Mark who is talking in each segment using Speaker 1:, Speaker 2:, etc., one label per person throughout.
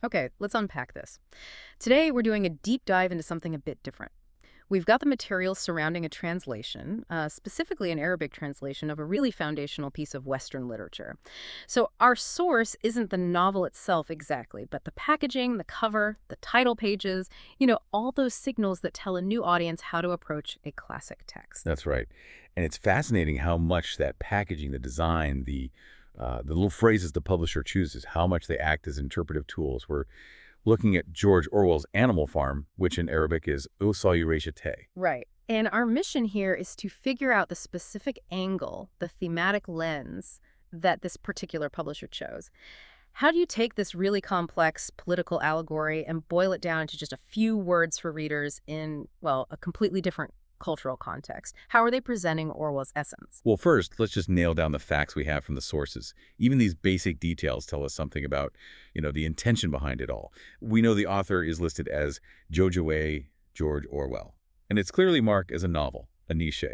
Speaker 1: Okay, let's unpack this. Today, we're doing a deep dive into something a bit different. We've got the materials surrounding a translation, specifically an Arabic translation of a really foundational piece of Western literature. So, our source isn't the novel itself exactly, but the packaging, the cover, the title pages, all those signals that tell a new audience how to approach a classic text.
Speaker 2: That's right. And it's fascinating how much that packaging, the design, the little phrases the publisher chooses, how much they act as interpretive tools. We're looking at George Orwell's Animal Farm, which in Arabic is O Salyurejete.
Speaker 1: Right. And our mission here is to figure out the specific angle, the thematic lens that this particular publisher chose. How do you take this really complex political allegory and boil it down into just a few words for readers in, well, a completely different cultural context? How are they presenting Orwell's essence?
Speaker 2: Well, first, let's just nail down the facts we have from the sources. Even these basic details tell us something about, the intention behind it all. We know the author is listed as George Orwell, and it's clearly marked as a novel, a niche.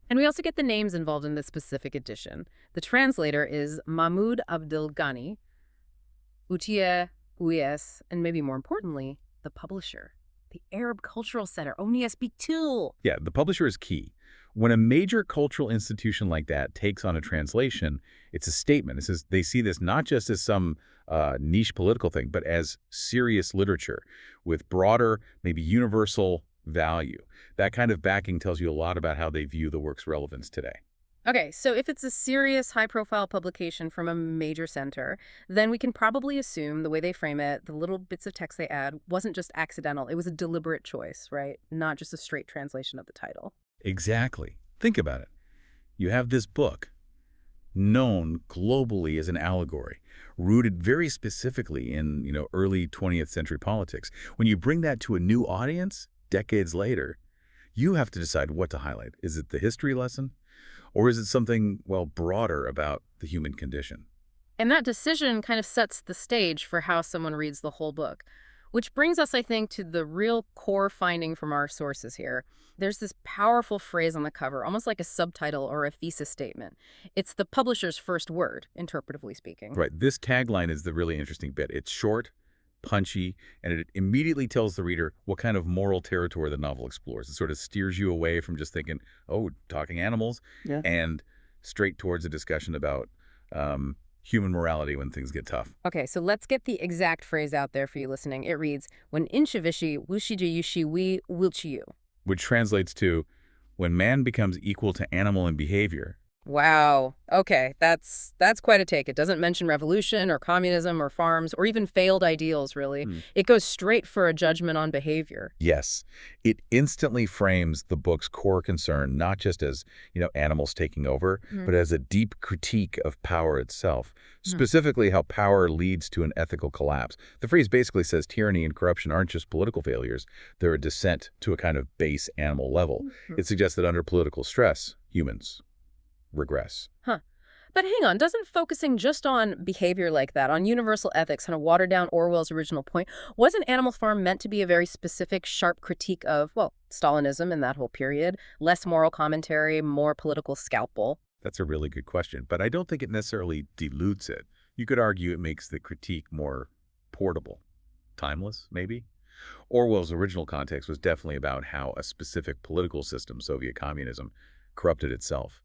Speaker 1: And we also get the names involved in this specific edition. The translator is Mahmoud Abd Elghany, Utiye Uys, and maybe more importantly, the publisher, the Arab Cultural Center, ONISB2.
Speaker 2: Yeah, the publisher is key. When a major cultural institution like that takes on a translation, it's a statement. It says they see this not just as some niche political thing, but as serious literature with broader, maybe universal value. That kind of backing tells you a lot about how they view the work's relevance today.
Speaker 1: Okay, so if it's a serious, high-profile publication from a major center, then we can probably assume the way they frame it, the little bits of text they add, wasn't just accidental. It was a deliberate choice, right? Not just a straight translation of the title.
Speaker 2: Exactly. Think about it. You have this book, known globally as an allegory, rooted very specifically in, early 20th century politics. When you bring that to a new audience, decades later, you have to decide what to highlight. Is it the history lesson? Or is it something, well, broader about the human condition?
Speaker 1: And that decision kind of sets the stage for how someone reads the whole book. Which brings us, I think, to the real core finding from our sources here. There's this powerful phrase on the cover, almost like a subtitle or a thesis statement. It's the publisher's first word, interpretively speaking.
Speaker 2: Right. This tagline is the really interesting bit. It's short, punchy, and it immediately tells the reader what kind of moral territory the novel explores. It sort of steers you away from just thinking, oh, talking animals,
Speaker 1: Yeah.
Speaker 2: and straight towards a discussion about human morality when things get tough.
Speaker 1: Okay, so let's get the exact phrase out there for you listening. It reads, when inshavishi wushiji yushi we wilchiyu.
Speaker 2: Which translates to, when man becomes equal to animal in behavior.
Speaker 1: Wow. Okay, that's quite a take. It doesn't mention revolution or communism or farms or even failed ideals, really. It goes straight for a judgment on behavior.
Speaker 2: Yes, it instantly frames the book's core concern not just as, animals taking over, but as a deep critique of power itself, specifically how power leads to an ethical collapse. The phrase basically says tyranny and corruption aren't just political failures, they're a descent to a kind of base animal level. It suggests that under political stress, humans regress.
Speaker 1: Huh. But hang on, doesn't focusing just on behavior like that, on universal ethics, kind of water down Orwell's original point? Wasn't Animal Farm meant to be a very specific, sharp critique of, well, Stalinism in that whole period? Less moral commentary, more political scalpel?
Speaker 2: That's a really good question, but I don't think it necessarily dilutes it. You could argue it makes the critique more portable, timeless, maybe? Orwell's original context was definitely about how a specific political system, Soviet communism, corrupted itself.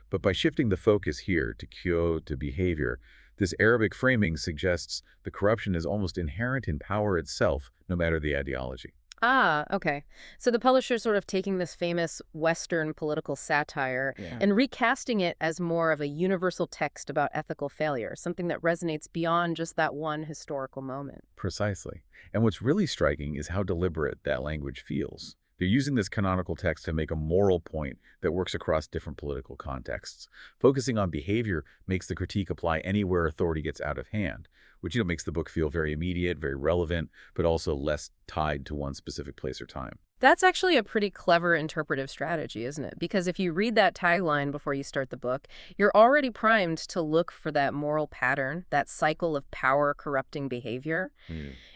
Speaker 2: But by shifting the focus here to kyo, to behavior, this Arabic framing suggests the corruption is almost inherent in power itself, no matter the ideology.
Speaker 1: Ah, okay. So the publisher's sort of taking this famous Western political satire and recasting it as more of a universal text about ethical failure, something that resonates beyond just that one historical moment.
Speaker 2: Precisely. And what's really striking is how deliberate that language feels. They're using this canonical text to make a moral point that works across different political contexts. Focusing on behavior makes the critique apply anywhere authority gets out of hand, which makes the book feel very immediate, very relevant, but also less tied to one specific place or time.
Speaker 1: That's actually a pretty clever interpretive strategy, isn't it? Because if you read that tagline before you start the book, you're already primed to look for that moral pattern, that cycle of power corrupting behavior,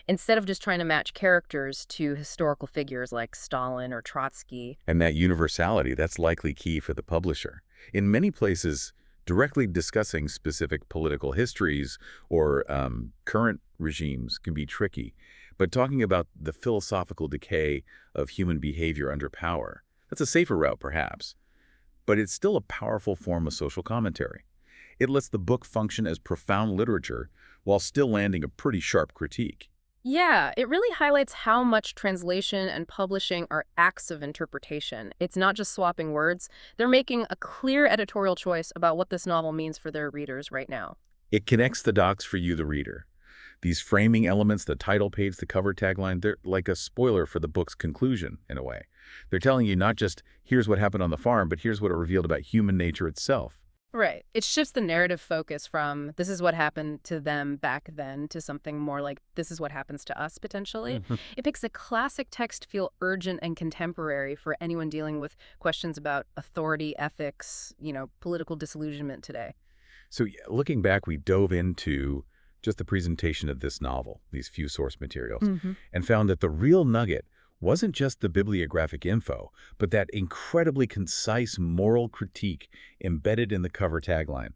Speaker 1: instead of just trying to match characters to historical figures like Stalin or Trotsky.
Speaker 2: And that universality, that's likely key for the publisher. In many places, directly discussing specific political histories or current regimes can be tricky, but talking about the philosophical decay of human behavior under power, that's a safer route perhaps, but it's still a powerful form of social commentary. It lets the book function as profound literature while still landing a pretty sharp critique.
Speaker 1: Yeah, it really highlights how much translation and publishing are acts of interpretation. It's not just swapping words. They're making a clear editorial choice about what this novel means for their readers right now.
Speaker 2: It connects the dots for you, the reader. These framing elements, the title page, the cover tagline, they're like a spoiler for the book's conclusion, in a way. They're telling you not just, here's what happened on the farm, but here's what it revealed about human nature itself.
Speaker 1: Right. It shifts the narrative focus from this is what happened to them back then to something more like this is what happens to us potentially.
Speaker 2: Mhm.
Speaker 1: It makes a classic text feel urgent and contemporary for anyone dealing with questions about authority, ethics, political disillusionment today.
Speaker 2: So yeah, looking back, we dove into just the presentation of this novel, these few source materials,
Speaker 1: Hmm.
Speaker 2: and found that the real nugget wasn't just the bibliographic info, but that incredibly concise moral critique embedded in the cover tagline.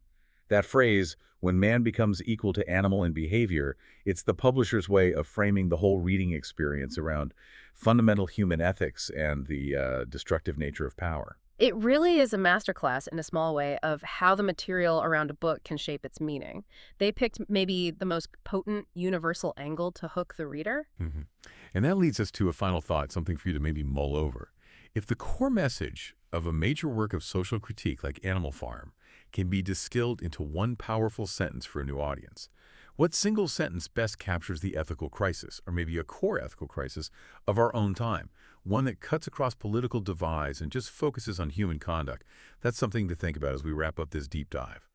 Speaker 2: That phrase, when man becomes equal to animal in behavior, it's the publisher's way of framing the whole reading experience around fundamental human ethics and the destructive nature of power.
Speaker 1: It really is a masterclass in a small way of how the material around a book can shape its meaning. They picked maybe the most potent universal angle to hook the reader.
Speaker 3: Mhm. And that leads us to a final thought, something for you to maybe mull over. If the core message of a major work of social critique like Animal Farm can be distilled into one powerful sentence for a new audience, what single sentence best captures the ethical crisis, or maybe a core ethical crisis, of our own time? One that cuts across political divides and just focuses on human conduct. That's something to think about as we wrap up this deep dive.